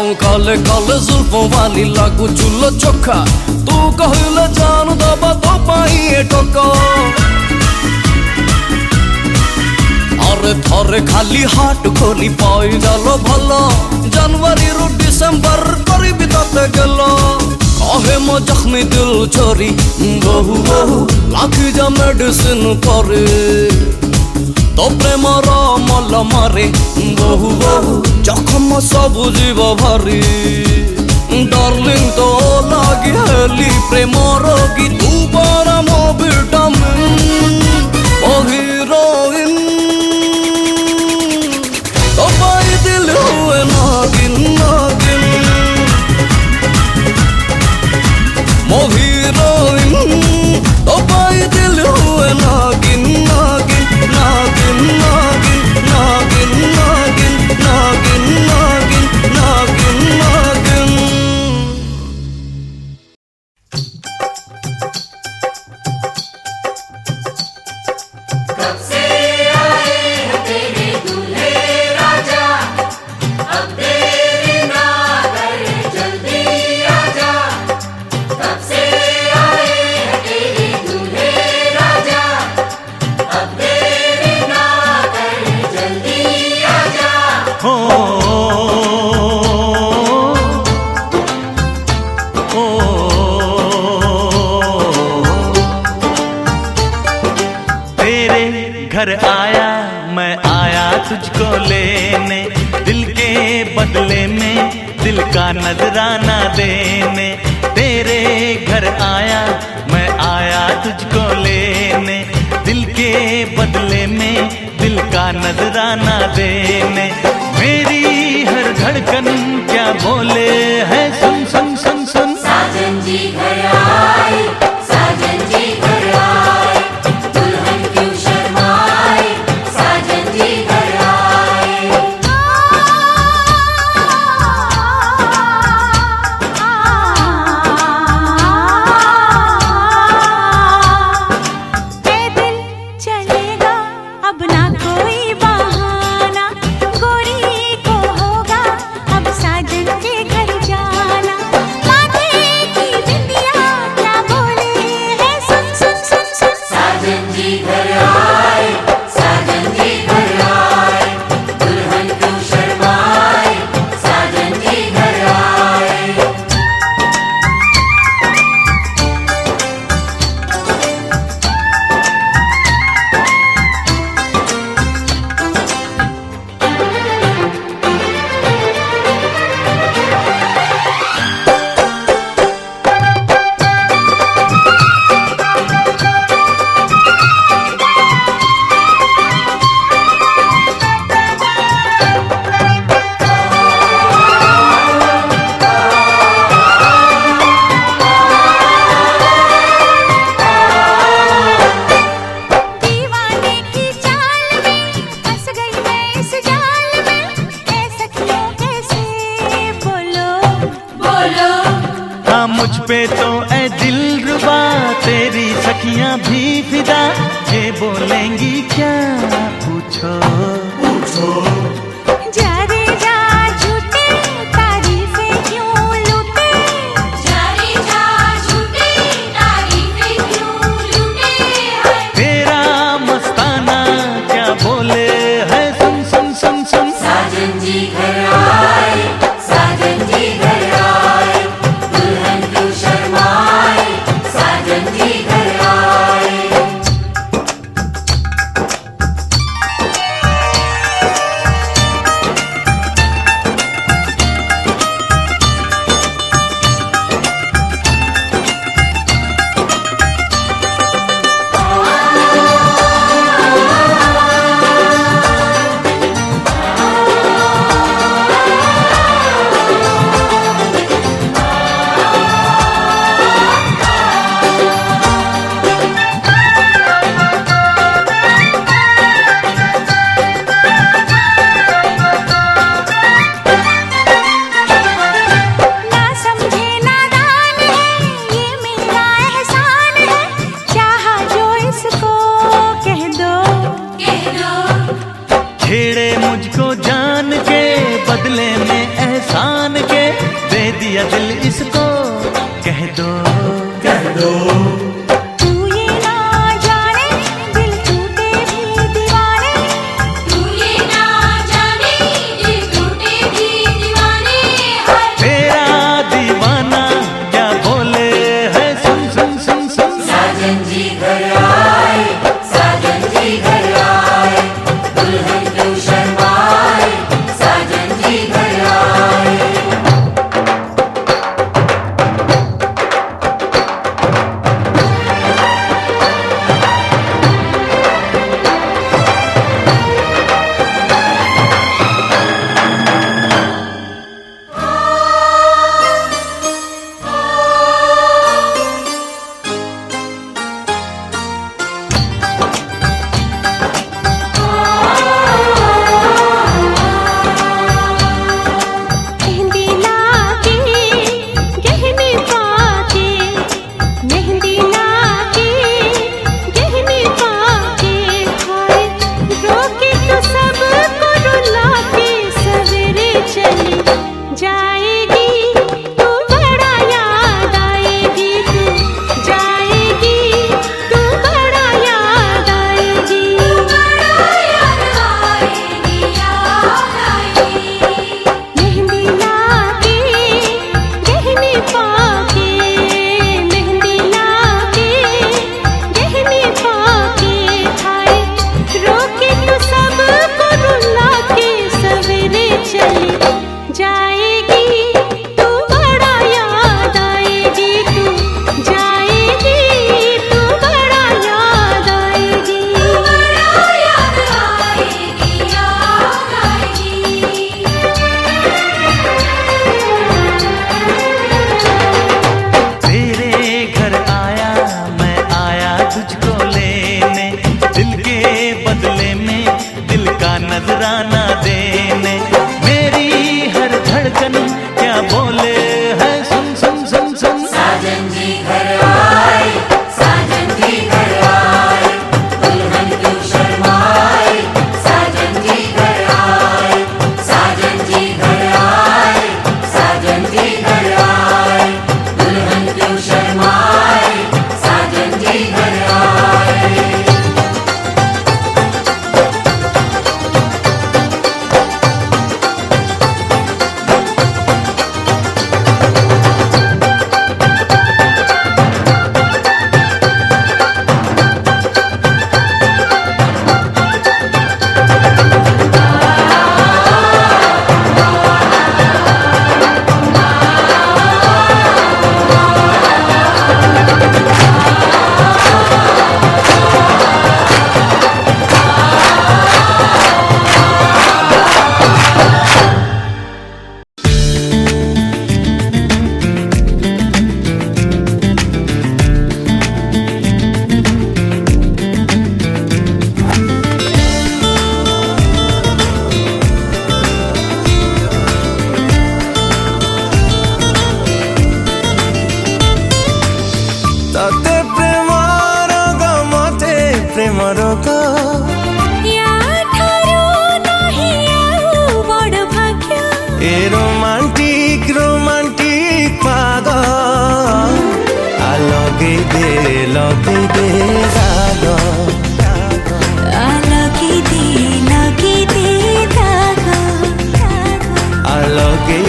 काले काले जुल्फों वाली लागू चुल्लो चोखा तू कहले जान दबा तो पाइए टोका अरे थरे खाली हाट खोली पाई जालो भलो जनवरी रु डिसेम्बर करी बिताते गेलो कहे मो जख्मी दिल चोरी बहु बहु लाखी जा मेडिसिन करे तो प्रेमर मल मारे बहु बहु जखम सबु जीव भारी डार्लिंग तो लगी हेली प्रेम रोगी तू बड़ा मो विटामिन ओ हीरोइन तो पाई दिल हुए नागिन नागिन मो हीरोइन तो पाई दिल हुए नागिन नागिन नागिन नागिन नागिन नागिन नागिन नागिन नागिन नागिन कब से आए हैं तेरे दूल्हे राजा अब देर ना कर जल्दी आजा कब से आए हैं तेरे दूल्हे राजा अब देर ना कर जल्दी आजा हो तेरे घर आया मैं आया तुझको लेने दिल के बदले में दिल का नजराना देने तेरे घर आया मैं आया तुझको लेने दिल के बदले में दिल का नजराना देने मेरी हर धड़कन क्या बोले है सुन सुन सुन सुन साजन जी घर आए साजन जी घर आए दुल्हन क्यों शर्माए साजन जी घर आए पैदल चलेगा अब ना कोई बहाना गोरी को होगा अब साजन के घर जाना माथे की बिंदिया क्या बोले है सुन सुन सुन सुन साजन जी घर आए साजन जी घर आए दुल्हन क्यों शर्माए साजन जी घर आए दीवाने की चाल में फंस गई मैं इस जाल में ऐसा क्यों कैसे बोलो बोलो हाँ मुझ पे तो ऐ दिल रुबा तेरी सखियां भी फिदा ये बोलेंगी क्या पूछो जा रे जा झूठे तारीफें क्यों लूटे जारी जा झूठी तारीफें क्यों लूटे हैं तेरा मस्ताना क्या बोले है सुन सुन सुन सुन साजन जी घर आए साजन जी घर आए दुल्हन क्यों शर्माए साजन जी घर आए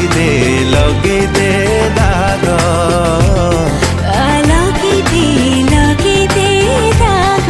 ଲଗେଇ ଦେ ଦାଗ ଲଗେଇ ଦେ ଦାଗ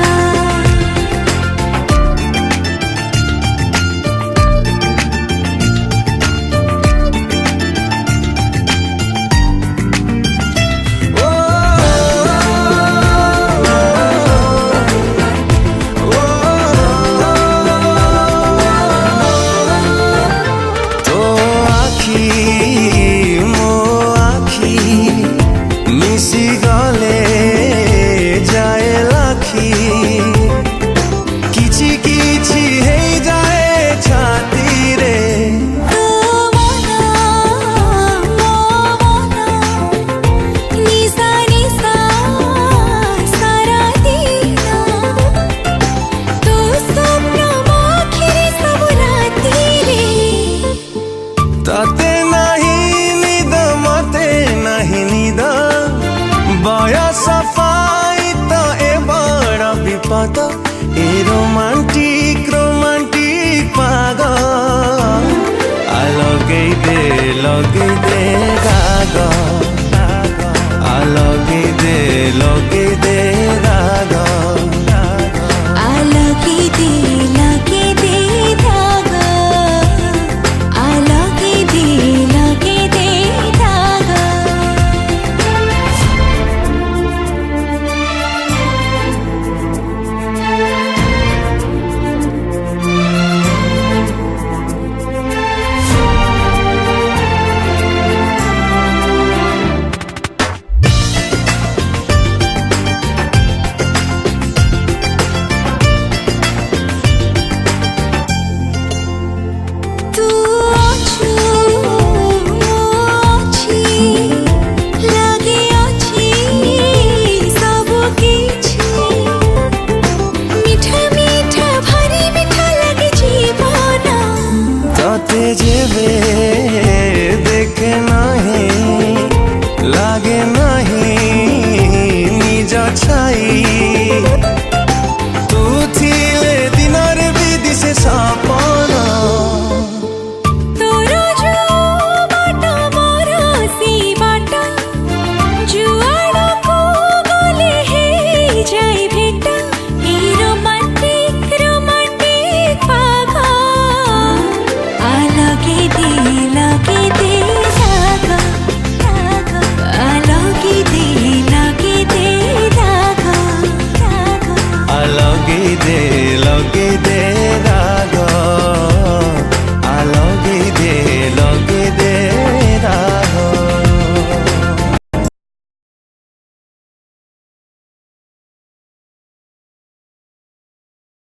तते नहीं निद मते नहीं निद बयस पाई तो ए बड़ विपद ए रोमांटिक पाग लगेई दे दाग लगेई दे